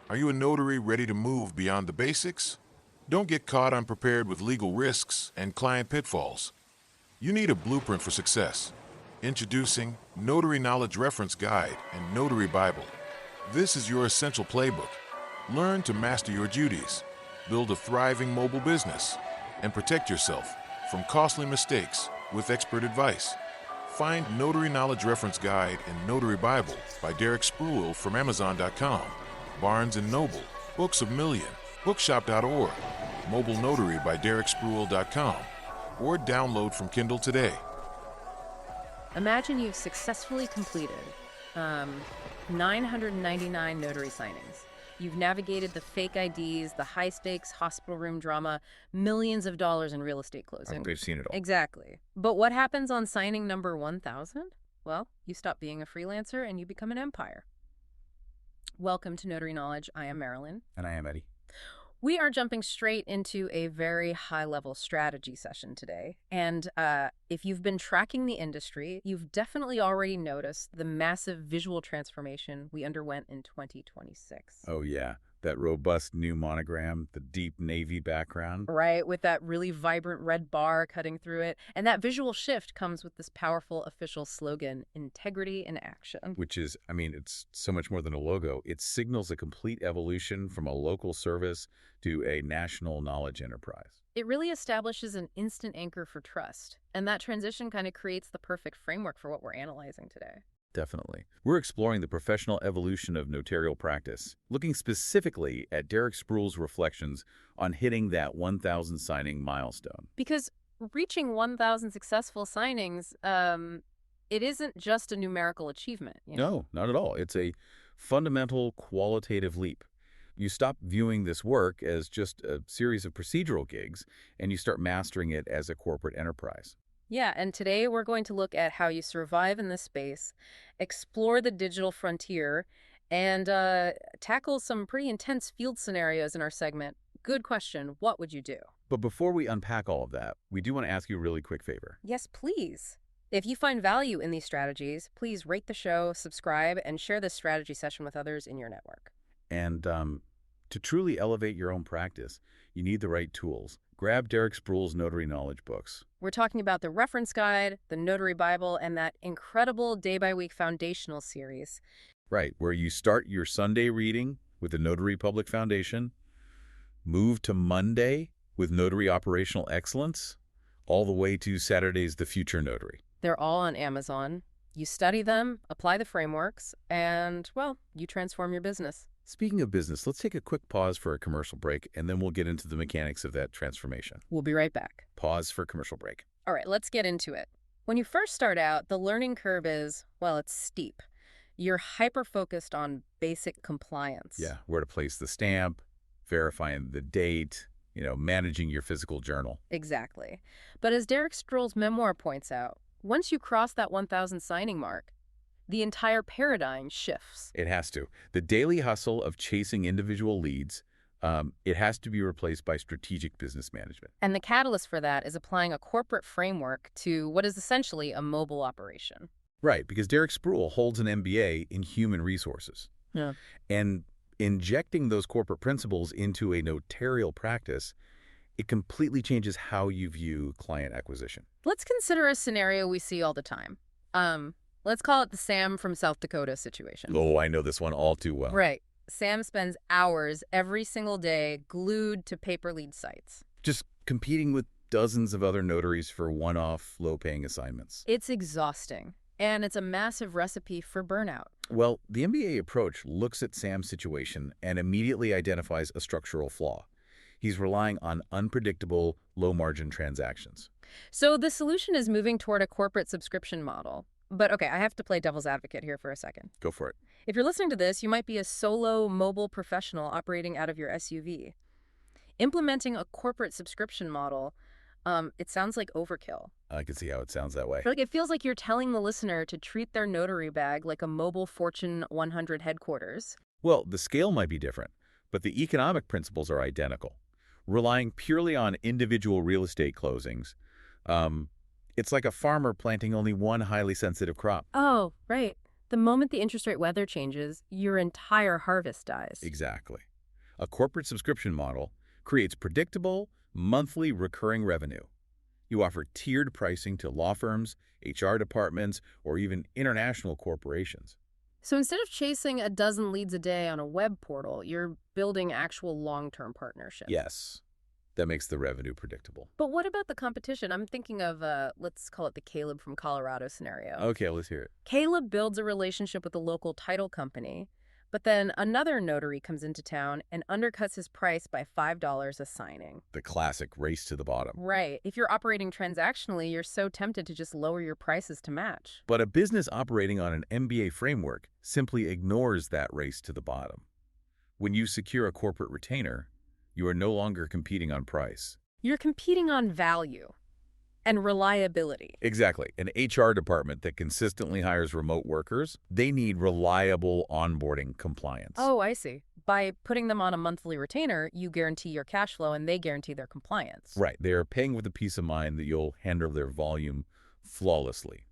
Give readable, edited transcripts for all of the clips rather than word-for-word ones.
Are you a notary ready to move beyond the basics? Don't get caught unprepared with legal risks and client pitfalls. You need a blueprint for success. Introducing Notary Knowledge Reference Guide and Notary Bible. This is your essential playbook. Learn to master your duties, build a thriving mobile business, and protect yourself from costly mistakes with expert advice. Find Notary Knowledge Reference Guide and Notary Bible by Derrick Spruill from Amazon.com, Barnes & Noble, Books of Million, Bookshop.org, Mobile Notary by DerrickSpruill.com, or download from Kindle today. Imagine you've successfully completed 999 notary signings. You've navigated the fake IDs, the high-stakes hospital room drama, millions of dollars in real estate closing. They've seen it all. Exactly. But what happens on signing number 1,000? Well, you stop being a freelancer and you become an empire. Welcome to Notary Knowledge. I am Marylyn. And I am Eddie. We are jumping straight into a very high-level strategy session today. And if you've been tracking the industry, you've definitely already noticed the massive visual transformation we underwent in 2026. Oh, yeah. That robust new monogram, the deep navy background. Right, with that really vibrant red bar cutting through it. And that visual shift comes with this powerful official slogan, integrity in action. Which is, it's so much more than a logo. It signals a complete evolution from a local service to a national knowledge enterprise. It really establishes an instant anchor for trust. And that transition kind of creates the perfect framework for what we're analyzing today. Definitely. We're exploring the professional evolution of notarial practice, looking specifically at Derrick Spruill's reflections on hitting that 1,000 signing milestone. Because reaching 1,000 successful signings, it isn't just a numerical achievement. No, not at all. It's a fundamental qualitative leap. You stop viewing this work as just a series of procedural gigs, and you start mastering it as a corporate enterprise. Yeah, and today we're going to look at how you survive in this space, explore the digital frontier, and tackle some pretty intense field scenarios in our segment. Good question. What would you do? But before we unpack all of that, we do want to ask you a really quick favor. Yes, please. If you find value in these strategies, please rate the show, subscribe, and share this strategy session with others in your network. And to truly elevate your own practice, you need the right tools. Grab Derrick Spruill's Notary Knowledge books. We're talking about the Reference Guide, the Notary Bible, and that incredible day-by-week foundational series. Right, where you start your Sunday reading with the Notary Public Foundation, move to Monday with Notary Operational Excellence, all the way to Saturday's The Future Notary. They're all on Amazon. You study them, apply the frameworks, and, well, you transform your business. Speaking of business, let's take a quick pause for a commercial break, and then we'll get into the mechanics of that transformation. We'll be right back. Pause for commercial break. All right, let's get into it. When you first start out, the learning curve is, well, it's steep. You're hyper-focused on basic compliance. Yeah, where to place the stamp, verifying the date, managing your physical journal. Exactly. But as Derrick Spruill's memoir points out, once you cross that 1,000 signing mark, the entire paradigm shifts. It has to. The daily hustle of chasing individual leads, it has to be replaced by strategic business management. And the catalyst for that is applying a corporate framework to what is essentially a mobile operation. Right, because Derrick Spruill holds an MBA in human resources. Yeah. And injecting those corporate principles into a notarial practice, it completely changes how you view client acquisition. Let's consider a scenario we see all the time. Let's call it the Sam from South Dakota situation. Oh, I know this one all too well. Right. Sam spends hours every single day glued to paper lead sites. Just competing with dozens of other notaries for one-off, low-paying assignments. It's exhausting, and it's a massive recipe for burnout. Well, the MBA approach looks at Sam's situation and immediately identifies a structural flaw. He's relying on unpredictable, low-margin transactions. So the solution is moving toward a corporate subscription model. But okay, I have to play devil's advocate here for a second. Go for it. If you're listening to this, you might be a solo mobile professional operating out of your SUV. Implementing a corporate subscription model, it sounds like overkill. I can see how it sounds that way. It feels like you're telling the listener to treat their notary bag like a mobile Fortune 100 headquarters. Well, the scale might be different, but the economic principles are identical. Relying purely on individual real estate closings, it's like a farmer planting only one highly sensitive crop. Oh, right. The moment the interest rate weather changes, your entire harvest dies. Exactly. A corporate subscription model creates predictable, monthly recurring revenue. You offer tiered pricing to law firms, HR departments, or even international corporations. So instead of chasing a dozen leads a day on a web portal, you're building actual long-term partnerships. Yes, that makes the revenue predictable. But what about the competition? I'm thinking of, let's call it the Caleb from Colorado scenario. Okay, let's hear it. Caleb builds a relationship with a local title company, but then another notary comes into town and undercuts his price by $5 a signing. The classic race to the bottom. Right. If you're operating transactionally, you're so tempted to just lower your prices to match. But a business operating on an MBA framework simply ignores that race to the bottom. When you secure a corporate retainer, you are no longer competing on price. You're competing on value and reliability. Exactly. An HR department that consistently hires remote workers, they need reliable onboarding compliance. Oh, I see. By putting them on a monthly retainer, you guarantee your cash flow and they guarantee their compliance. Right. They are paying with the peace of mind that you'll handle their volume flawlessly.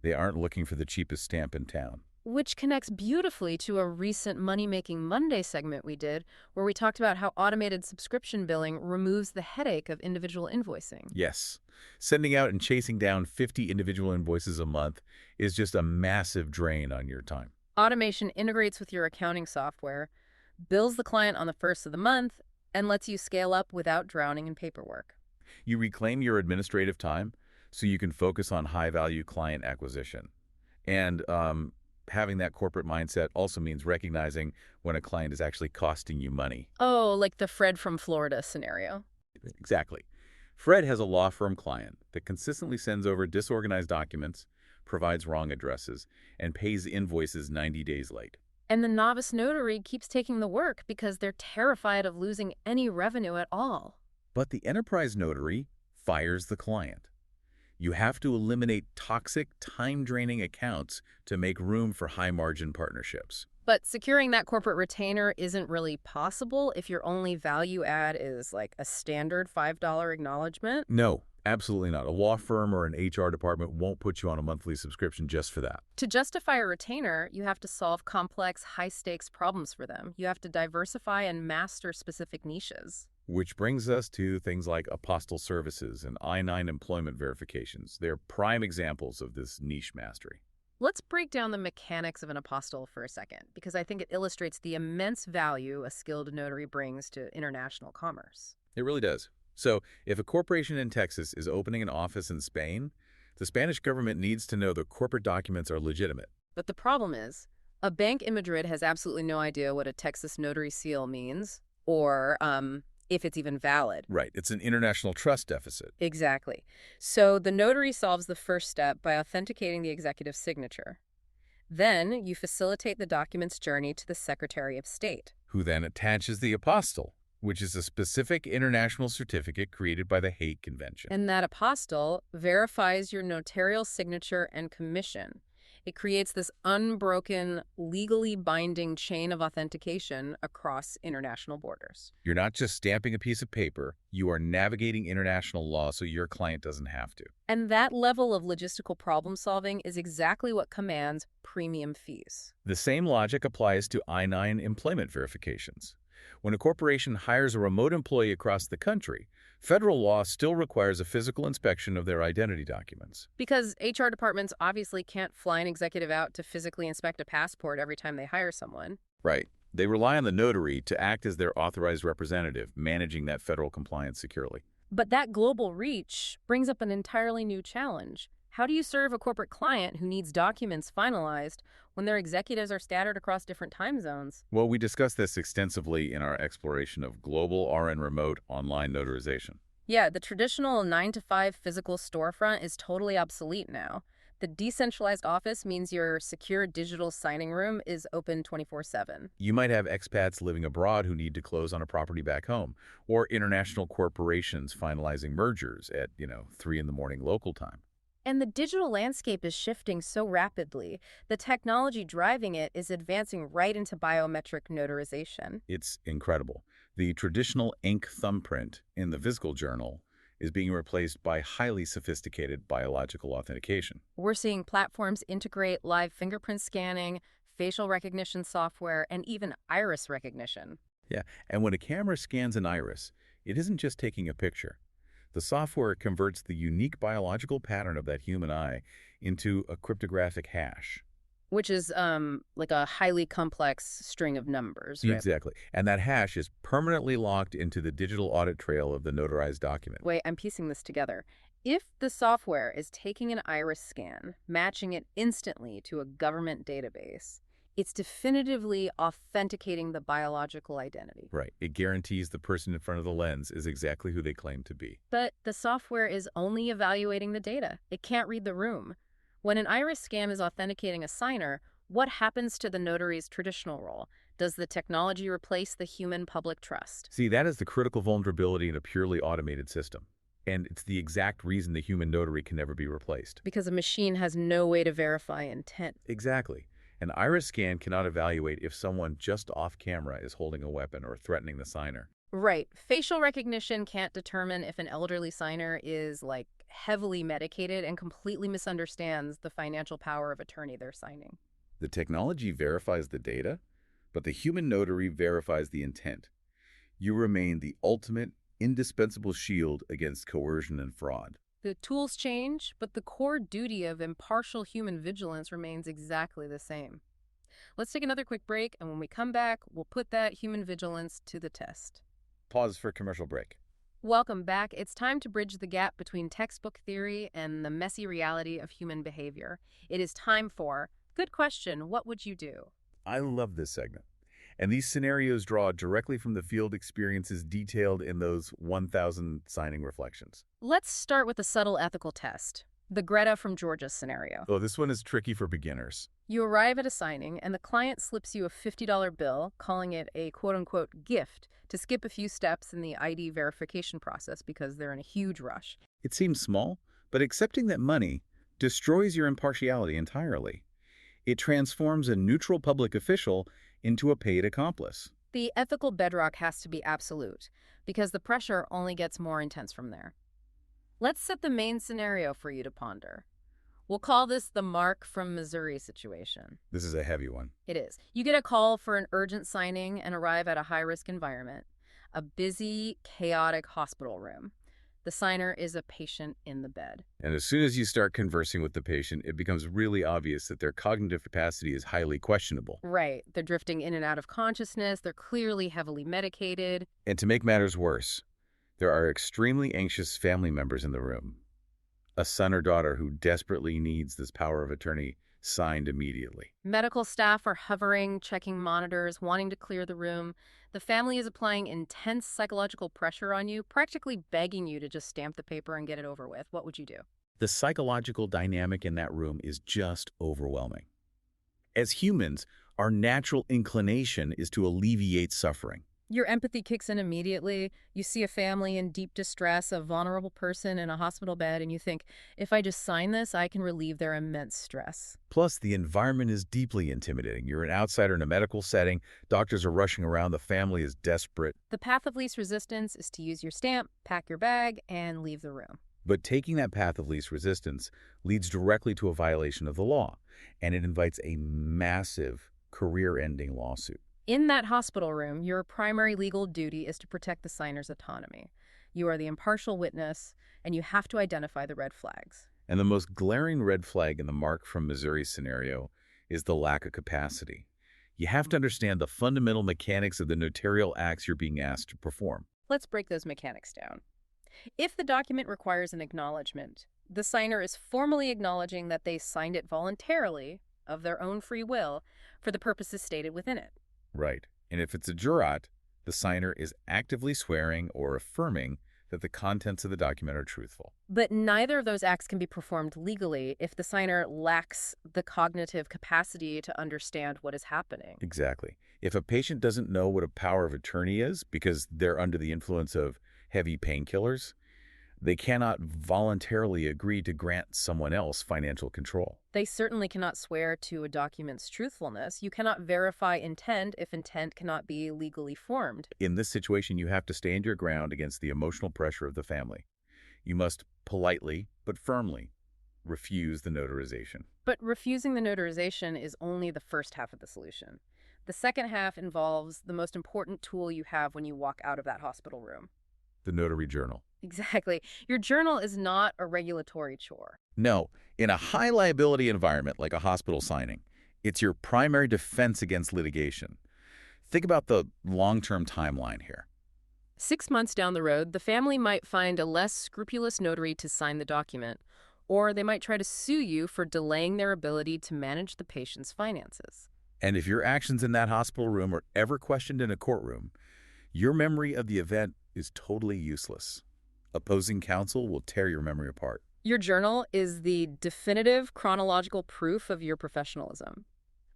They aren't looking for the cheapest stamp in town. Which connects beautifully to a recent Money-Making Monday segment we did, where we talked about how automated subscription billing removes the headache of individual invoicing. Yes. Sending out and chasing down 50 individual invoices a month is just a massive drain on your time. Automation integrates with your accounting software, bills the client on the first of the month, and lets you scale up without drowning in paperwork. You reclaim your administrative time so you can focus on high-value client acquisition. And having that corporate mindset also means recognizing when a client is actually costing you money. Oh, like the Fred from Florida scenario. Exactly. Fred has a law firm client that consistently sends over disorganized documents, provides wrong addresses, and pays invoices 90 days late. And the novice notary keeps taking the work because they're terrified of losing any revenue at all. But the enterprise notary fires the client. You have to eliminate toxic, time-draining accounts to make room for high-margin partnerships. But securing that corporate retainer isn't really possible if your only value add is like a standard $5 acknowledgement. No, absolutely not. A law firm or an HR department won't put you on a monthly subscription just for that. To justify a retainer, you have to solve complex, high-stakes problems for them. You have to diversify and master specific niches. Which brings us to things like apostille services and I-9 employment verifications. They're prime examples of this niche mastery. Let's break down the mechanics of an apostille for a second, because I think it illustrates the immense value a skilled notary brings to international commerce. It really does. So, if a corporation in Texas is opening an office in Spain, the Spanish government needs to know the corporate documents are legitimate. But the problem is, a bank in Madrid has absolutely no idea what a Texas notary seal means, or if it's even valid. Right. It's an international trust deficit. Exactly. So the notary solves the first step by authenticating the executive signature. Then you facilitate the document's journey to the Secretary of State, Who then attaches the apostille, which is a specific international certificate created by the Hague Convention. and that apostille verifies your notarial signature and commission. It creates this unbroken, legally binding chain of authentication across international borders. You're not just stamping a piece of paper, you are navigating international law so your client doesn't have to. And that level of logistical problem solving is exactly what commands premium fees. The same logic applies to I-9 employment verifications. When a corporation hires a remote employee across the country, federal law still requires a physical inspection of their identity documents. Because HR departments obviously can't fly an executive out to physically inspect a passport every time they hire someone. Right. They rely on the notary to act as their authorized representative, managing that federal compliance securely. But that global reach brings up an entirely new challenge. How do you serve a corporate client who needs documents finalized when their executives are scattered across different time zones? Well, we discussed this extensively in our exploration of global RN remote online notarization. Yeah, the traditional 9-to-5 physical storefront is totally obsolete now. The decentralized office means your secure digital signing room is open 24/7. You might have expats living abroad who need to close on a property back home, or international corporations finalizing mergers at, 3 in the morning local time. And the digital landscape is shifting so rapidly. The technology driving it is advancing right into biometric notarization. It's incredible. The traditional ink thumbprint in the physical journal is being replaced by highly sophisticated biological authentication. We're seeing platforms integrate live fingerprint scanning, facial recognition software, and even iris recognition. Yeah, and when a camera scans an iris, it isn't just taking a picture. The software converts the unique biological pattern of that human eye into a cryptographic hash. Which is like a highly complex string of numbers, right? Exactly. And that hash is permanently locked into the digital audit trail of the notarized document. Wait, I'm piecing this together. If the software is taking an iris scan, matching it instantly to a government database, it's definitively authenticating the biological identity. Right. It guarantees the person in front of the lens is exactly who they claim to be. But the software is only evaluating the data. It can't read the room. When an iris scan is authenticating a signer, what happens to the notary's traditional role? Does the technology replace the human public trust? See, that is the critical vulnerability in a purely automated system. And it's the exact reason the human notary can never be replaced. Because a machine has no way to verify intent. Exactly. An iris scan cannot evaluate if someone just off camera is holding a weapon or threatening the signer. Right. Facial recognition can't determine if an elderly signer is, like, heavily medicated and completely misunderstands the financial power of attorney they're signing. The technology verifies the data, but the human notary verifies the intent. You remain the ultimate, indispensable shield against coercion and fraud. The tools change, but the core duty of impartial human vigilance remains exactly the same. Let's take another quick break, and when we come back, we'll put that human vigilance to the test. Pause for commercial break. Welcome back. It's time to bridge the gap between textbook theory and the messy reality of human behavior. It is time for Good Question, What Would You Do? I love this segment. And these scenarios draw directly from the field experiences detailed in those 1,000 signing reflections. Let's start with a subtle ethical test, the Greta from Georgia scenario. Oh, this one is tricky for beginners. You arrive at a signing, and the client slips you a $50 bill, calling it a quote-unquote gift to skip a few steps in the ID verification process because they're in a huge rush. It seems small, but accepting that money destroys your impartiality entirely. It transforms a neutral public official into a paid accomplice. The ethical bedrock has to be absolute, because the pressure only gets more intense from there. Let's set the main scenario for you to ponder. We'll call this the Mark from Missouri situation. This is a heavy one. It is. You get a call for an urgent signing and arrive at a high-risk environment, a busy, chaotic hospital room. The signer is a patient in the bed. And as soon as you start conversing with the patient, it becomes really obvious that their cognitive capacity is highly questionable. Right. They're drifting in and out of consciousness. They're clearly heavily medicated. And to make matters worse, there are extremely anxious family members in the room. A son or daughter who desperately needs this power of attorney signed immediately. Medical staff are hovering, checking monitors, wanting to clear the room. The family is applying intense psychological pressure on you, practically begging you to just stamp the paper and get it over with. What would you do? The psychological dynamic in that room is just overwhelming. As humans, our natural inclination is to alleviate suffering. Your empathy kicks in immediately. You see a family in deep distress, a vulnerable person in a hospital bed, and you think, if I just sign this, I can relieve their immense stress. Plus, the environment is deeply intimidating. You're an outsider in a medical setting. Doctors are rushing around. The family is desperate. The path of least resistance is to use your stamp, pack your bag, and leave the room. But taking that path of least resistance leads directly to a violation of the law, and it invites a massive career-ending lawsuit. In that hospital room, your primary legal duty is to protect the signer's autonomy. You are the impartial witness, and you have to identify the red flags. And the most glaring red flag in the Mark from Missouri scenario is the lack of capacity. You have to understand the fundamental mechanics of the notarial acts you're being asked to perform. Let's break those mechanics down. If the document requires an acknowledgement, the signer is formally acknowledging that they signed it voluntarily, of their own free will, for the purposes stated within it. Right. And if it's a jurat, the signer is actively swearing or affirming that the contents of the document are truthful. But neither of those acts can be performed legally if the signer lacks the cognitive capacity to understand what is happening. Exactly. If a patient doesn't know what a power of attorney is because they're under the influence of heavy painkillers, they cannot voluntarily agree to grant someone else financial control. They certainly cannot swear to a document's truthfulness. You cannot verify intent if intent cannot be legally formed. In this situation, you have to stand your ground against the emotional pressure of the family. You must politely but firmly refuse the notarization. But refusing the notarization is only the first half of the solution. The second half involves the most important tool you have when you walk out of that hospital room. The notary journal. Exactly. Your journal is not a regulatory chore. No, in a high liability environment like a hospital signing, it's your primary defense against litigation. Think about the long-term timeline here. 6 months down the road, the family might find a less scrupulous notary to sign the document, or they might try to sue you for delaying their ability to manage the patient's finances. And if your actions in that hospital room are ever questioned in a courtroom, your memory of the event is totally useless. Opposing counsel will tear your memory apart. Your journal is the definitive chronological proof of your professionalism.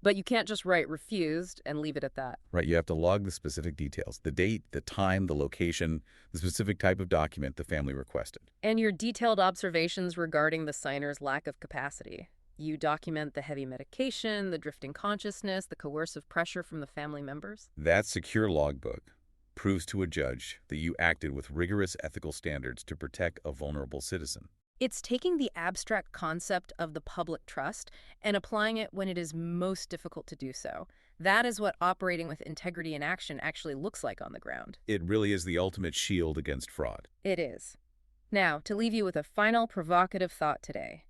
But you can't just write refused and leave it at that. Right, you have to log the specific details, the date, the time, the location, the specific type of document the family requested. And your detailed observations regarding the signer's lack of capacity. You document the heavy medication, the drifting consciousness, the coercive pressure from the family members. That secure logbook proves to a judge that you acted with rigorous ethical standards to protect a vulnerable citizen. It's taking the abstract concept of the public trust and applying it when it is most difficult to do so. That is what operating with integrity in action actually looks like on the ground. It really is the ultimate shield against fraud. It is. Now, to leave you with a final provocative thought today.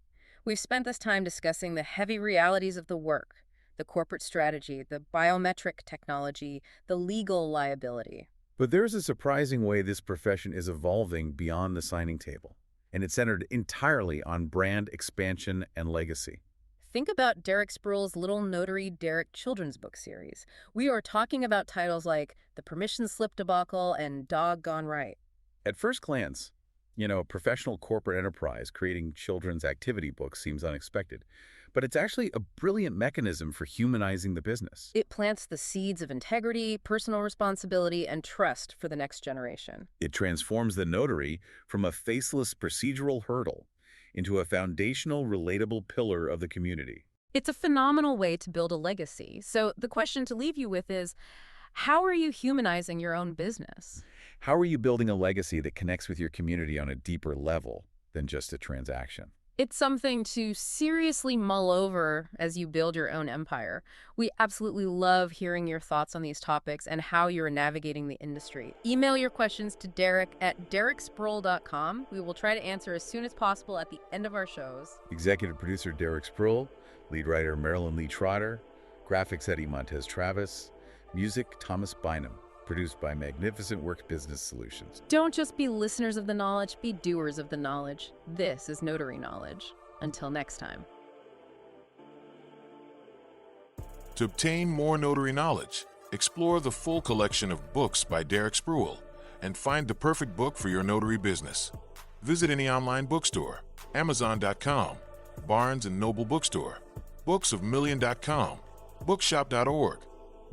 We've spent this time discussing the heavy realities of the work, the corporate strategy, the biometric technology, the legal liability. But there's a surprising way this profession is evolving beyond the signing table, and it's centered entirely on brand expansion and legacy. Think about Derrick Spruill's Little Notary Derrick children's book series. We are talking about titles like The Permission Slip Debacle and Dog Gone Right. At first glance, a professional corporate enterprise creating children's activity books seems unexpected, but it's actually a brilliant mechanism for humanizing the business. It plants the seeds of integrity, personal responsibility, and trust for the next generation. It transforms the notary from a faceless procedural hurdle into a foundational, relatable pillar of the community. It's a phenomenal way to build a legacy. So the question to leave you with is, how are you humanizing your own business? How are you building a legacy that connects with your community on a deeper level than just a transaction? It's something to seriously mull over as you build your own empire. We absolutely love hearing your thoughts on these topics and how you're navigating the industry. Email your questions to Derrick at derrickspruill.com. We will try to answer as soon as possible at the end of our shows. Executive producer Derrick Spruill, lead writer Marylyn Lee Trotter, graphics Eddie Montes Travis, music Thomas Bynum. Produced by Magnificent Workz Business Solutions. Don't just be listeners of the knowledge, be doers of the knowledge. This is Notary Knowledge. Until next time. To obtain more notary knowledge, explore the full collection of books by Derrick Spruill and find the perfect book for your notary business. Visit any online bookstore, Amazon.com, Barnes & Noble Bookstore, booksofmillion.com, bookshop.org,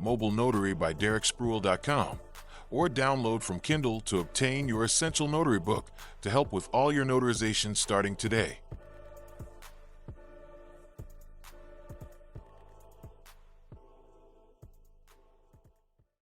Mobile Notary by DerrickSpruill.com, or download from Kindle to obtain your essential notary book to help with all your notarization starting today.